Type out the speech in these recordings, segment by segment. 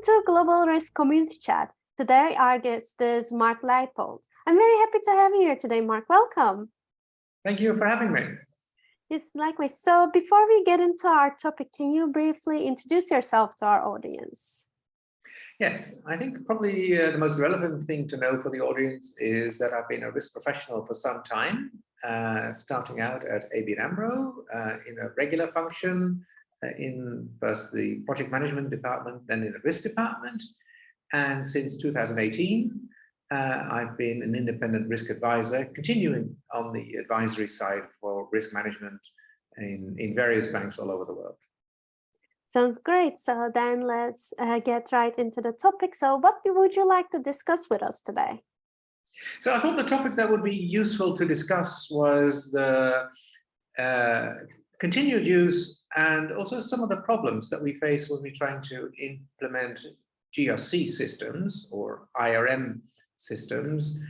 to Global Risk Community Chat. Today our guest is Marc Leipoldt. I'm very happy to have you here today, Marc. Welcome. Thank you for having me. Yes, likewise. So before we get into our topic, can you briefly introduce yourself to our audience? Yes, I think probably the most relevant thing to know for the audience is that I've been a risk professional for some time, starting out at ABN AMRO in a regular function in first the project management department, then in the risk department. And since 2018, I've been an independent risk advisor, continuing on the advisory side for risk management in various banks all over the world. Sounds great. So then let's get right into the topic. So what would you like to discuss with us today? So I thought the topic that would be useful to discuss was the continued use and also some of the problems that we face when we're trying to implement GRC systems or IRM systems.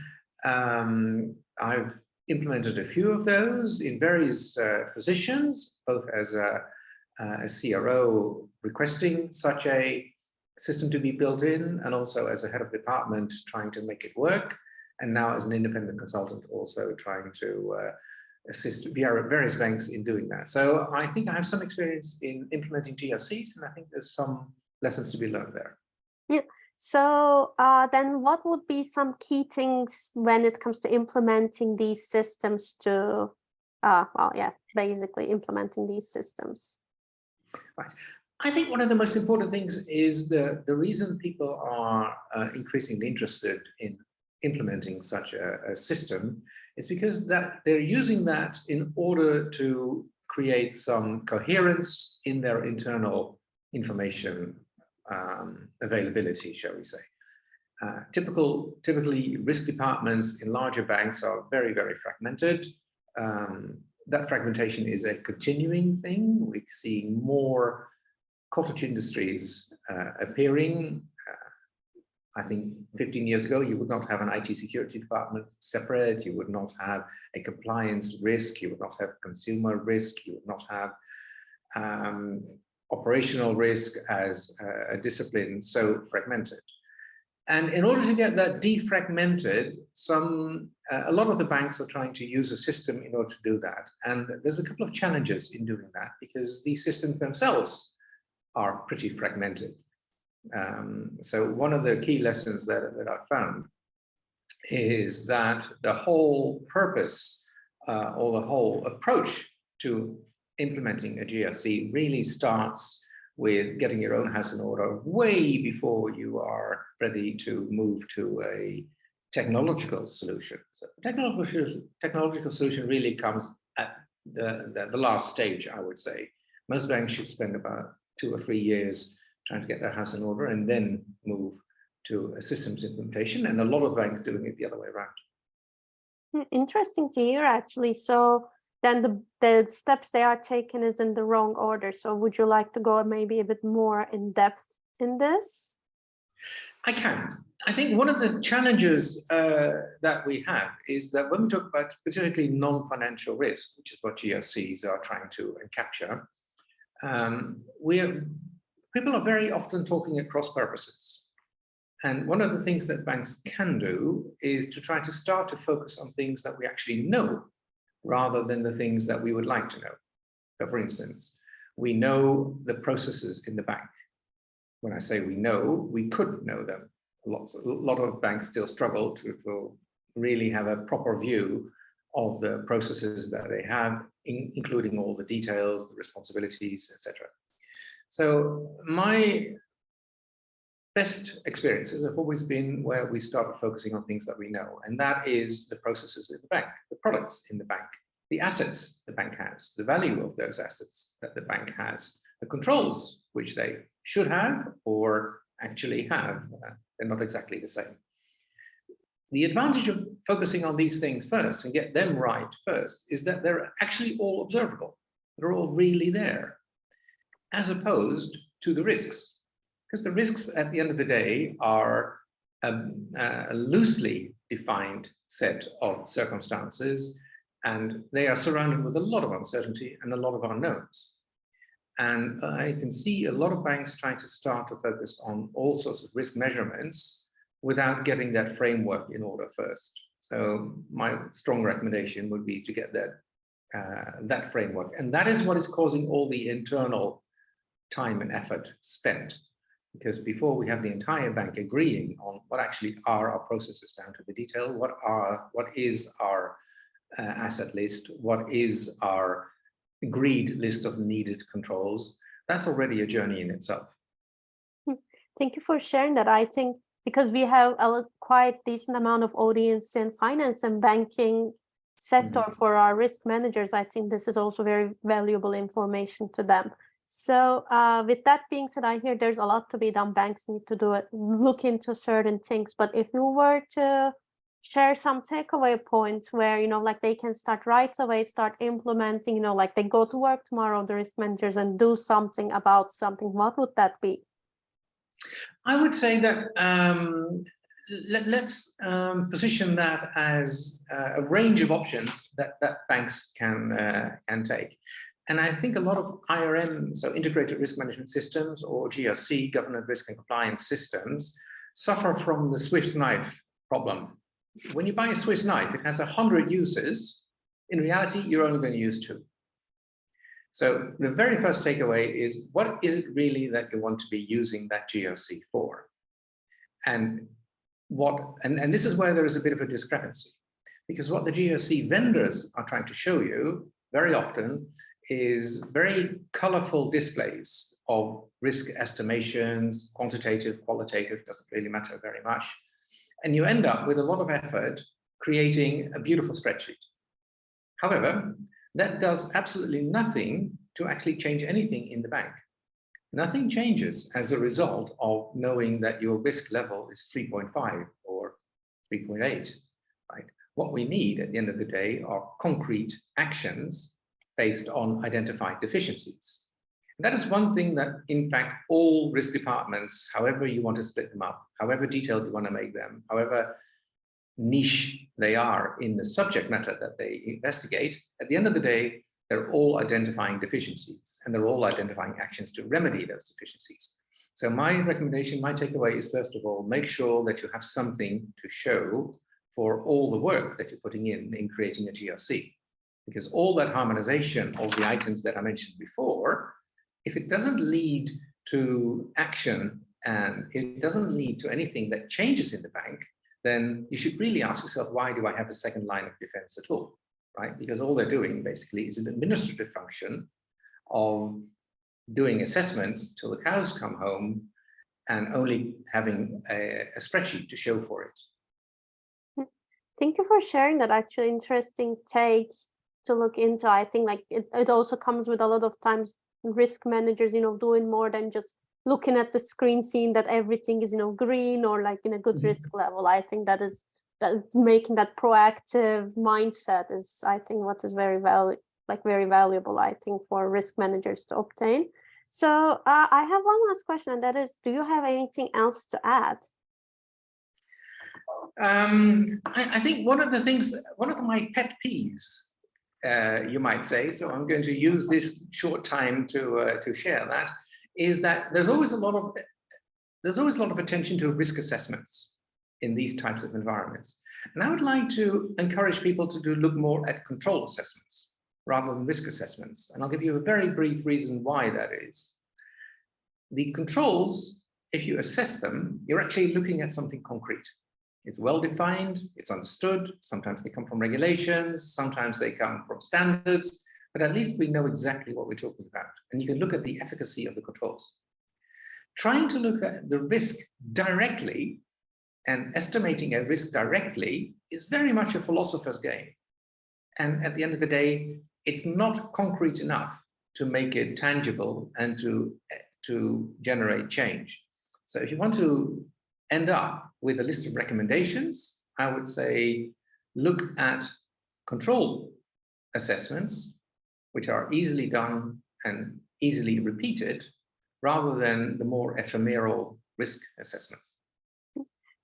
I've implemented a few of those in various positions, both as a CRO requesting such a system to be built in, and also as a head of department trying to make it work, and now as an independent consultant also trying to assist various banks in doing that. So I think I have some experience in implementing GRCs, and I think there's some lessons to be learned there. Yeah. So then what would be some key things when it comes to implementing these systems to, basically implementing these systems? Right. I think one of the most important things is the reason people are increasingly interested in implementing such a system is because that they're using that in order to create some coherence in their internal information availability, shall we say. Typically, risk departments in larger banks are very, very fragmented. That fragmentation is a continuing thing. We're seeing more cottage industries appearing. I think 15 years ago, you would not have an IT security department separate. You would not have a compliance risk. You would not have consumer risk. You would not have operational risk as a discipline so fragmented. And in order to get that defragmented, a lot of the banks are trying to use a system in order to do that. And there's a couple of challenges in doing that because these systems themselves are pretty fragmented. So one of the key lessons that I found is that the whole purpose or the whole approach to implementing a GRC really starts with getting your own house in order way before you are ready to move to a technological solution. So technological solution really comes at the last stage, I would say. Most banks should spend about 2 or 3 years trying to get their house in order and then move to a systems implementation, and a lot of banks doing it the other way around. Interesting to hear, actually. So then the steps they are taking is in the wrong order. So would you like to go maybe a bit more in depth in this? I can. I think one of the challenges that we have is that when we talk about specifically non-financial risk, which is what GRCs are trying to capture, people are very often talking at cross purposes. And one of the things that banks can do is to try to start to focus on things that we actually know rather than the things that we would like to know. So for instance, we know the processes in the bank. When I say we know, we could know them. A lot of banks still struggle to really have a proper view of the processes that they have, including all the details, the responsibilities, etc. So my best experiences have always been where we started focusing on things that we know, and that is the processes in the bank, the products in the bank, the assets the bank has, the value of those assets that the bank has, the controls which they should have or actually have. They're not exactly the same. The advantage of focusing on these things first and get them right first is that they're actually all observable. They're all really there, as opposed to the risks. Because the risks at the end of the day are a loosely defined set of circumstances, and they are surrounded with a lot of uncertainty and a lot of unknowns. And I can see a lot of banks trying to start to focus on all sorts of risk measurements without getting that framework in order first. So my strong recommendation would be to get that framework. And that is what is causing all the internal time and effort spent. Because before we have the entire bank agreeing on what actually are our processes down to the detail, what is our asset list, what is our agreed list of needed controls, that's already a journey in itself. Thank you for sharing that. I think because we have a quite decent amount of audience in finance and banking sector for our risk managers, I think this is also very valuable information to them. So with that being said, I hear there's a lot to be done. Banks need to do it, look into certain things. But if you were to share some takeaway points where, you know, like they can start right away, start implementing, you know, like they go to work tomorrow, the risk managers, and do something about something, what would that be? I would say that let's position that as a range of options that banks can take. And I think a lot of IRM, so integrated risk management systems, or GRC, governance risk and compliance systems, suffer from the Swiss knife problem. When you buy a Swiss knife, it has 100 uses. In reality, you're only going to use 2. So the very first takeaway is, what is it really that you want to be using that GRC for? And this is where there is a bit of a discrepancy, because what the GRC vendors are trying to show you very often is very colorful displays of risk estimations, quantitative, qualitative, doesn't really matter very much. And you end up with a lot of effort creating a beautiful spreadsheet. However, that does absolutely nothing to actually change anything in the bank. Nothing changes as a result of knowing that your risk level is 3.5 or 3.8, right? What we need at the end of the day are concrete actions based on identified deficiencies. And that is one thing that, in fact, all risk departments, however you want to split them up, however detailed you want to make them, however niche they are in the subject matter that they investigate, at the end of the day, they're all identifying deficiencies, and they're all identifying actions to remedy those deficiencies. So my recommendation, my takeaway is, first of all, make sure that you have something to show for all the work that you're putting in creating a GRC. Because all that harmonization of the items that I mentioned before, if it doesn't lead to action and it doesn't lead to anything that changes in the bank, then you should really ask yourself, why do I have a second line of defense at all, right? Because all they're doing basically is an administrative function of doing assessments till the cows come home and only having a spreadsheet to show for it. Thank you for sharing that actually interesting take to look into. I think like it also comes with a lot of times risk managers, you know, doing more than just looking at the screen, seeing that everything is, you know, green or like in a good risk level. I think that making that proactive mindset is, I think, what is very valuable, I think, for risk managers to obtain. So I have one last question, and that is, do you have anything else to add? I think one of my pet peeves, you might say, so I'm going to use this short time to share that, is that there's always a lot of attention to risk assessments in these types of environments. And I would like to encourage people to look more at control assessments rather than risk assessments. And I'll give you a very brief reason why that is. The controls, if you assess them, you're actually looking at something concrete. It's well-defined, it's understood. Sometimes they come from regulations, sometimes they come from standards, but at least we know exactly what we're talking about. And you can look at the efficacy of the controls. Trying to look at the risk directly and estimating a risk directly is very much a philosopher's game. And at the end of the day, it's not concrete enough to make it tangible and to generate change. So if you want to end up with a list of recommendations, I would say look at control assessments, which are easily done and easily repeated, rather than the more ephemeral risk assessments.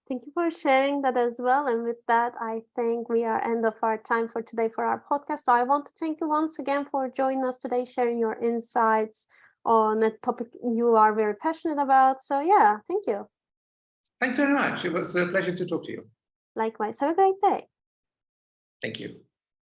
Thank you for sharing that as well. And with that, I think we are end of our time for today for our podcast. So I want to thank you once again for joining us today, sharing your insights on a topic you are very passionate about. So yeah, thank you. Thanks very much. It was a pleasure to talk to you. Likewise, have a great day. Thank you.